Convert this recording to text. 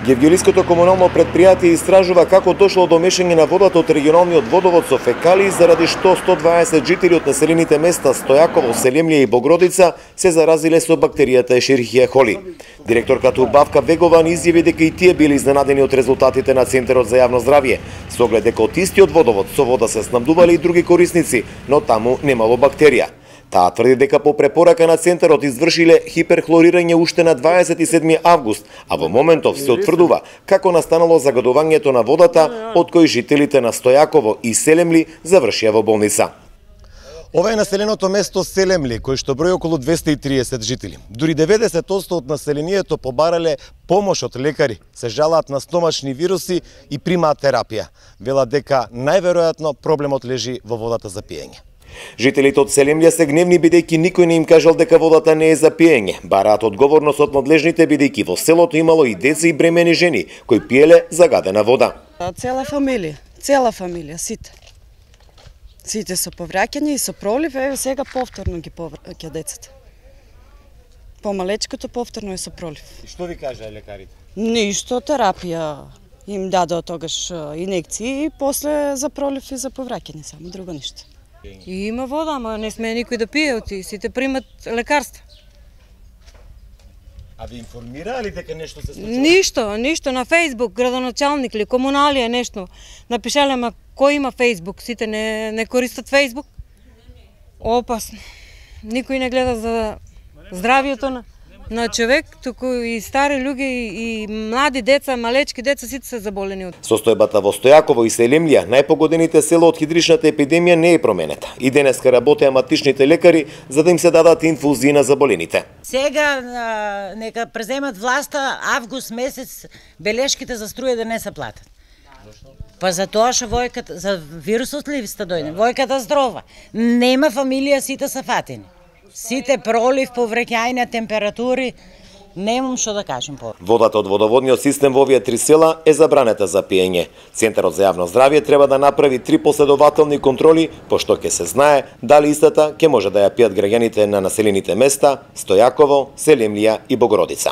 Гевгелиското комунално предпријатие истражува како дошло до мешање на водата од регионалниот водовод со фекалии, заради што 120 жители од населените места Стојаково, Селемлија и Богородица се заразиле со бактеријата Ешерихија коли. Директорката Убавка Вегован изјави дека и тие били изненадени од резултатите на Центарот за јавно здравје, со оглед дека од истиот водовод со вода се снабдувале и други корисници, но таму немало бактерија. Таа тврди дека по препорака на Центарот извршиле хиперхлорирање уште на 27 август, а во моментов се утврдува како настанало загадувањето на водата, од кој жителите на Стојаково и Селемли завршија во болница. Ова е населеното место Селемли, кој што брои околу 230 жители. Дури 90% од населението побарале помош од лекари, се жалаат на стомачни вируси и примаат терапија. Велат дека најверојатно проблемот лежи во водата за пиење. Жителите од Селемлија се гневни бидејќи никој не им кажал дека водата не е за пиење. Бараат одговорност од надлежните бидејќи во селото имало и деца и бремени жени кои пиеле загадена вода. Цела фамилија, сите. Сите со повраќање и со пролив, еве сега повторно ги повраќа децата. Помалечкото повторно е со пролив. И што ви кажаа лекарите? Ништо, терапија им дадоа тогаш инекции и после за пролив и за повраќање, само друго ништо. И има вода, ама не сме никој да пие, сите примат лекарства. А ви информираа ли дека нешто се случува? Ништо на Фейсбук, градоначалник ли, комуналија нешто. Напишале, ама кој има Фейсбук? Сите не користат Фейсбук? Опасно. Никој не гледа за здравието на човек, туку и стари луѓе и млади деца, малечки деца, сите се заболени од. Состојбата во Стојаково и Селемлија, најпогодените села од хидричната епидемија, не е променета. И денеска работеа матичните лекари за да им се дадат инфузии на заболените. Сега нека преземат власта август месец белешките за струја да не се платат. Па за тоа што војката за вирусот ли сте дојде? Војката здрова. Нема фамилија, сите се фатени. Сите пролив, повреќајни температури, немам што да кажем по. Водата од водоводниот систем во овие три села е забранета за пиење. Центарот за јавно здравје треба да направи 3 последователни контроли, пошто ќе се знае дали истата ќе може да ја пијат граѓаните на населените места Стојаково, Селемлија и Богородица.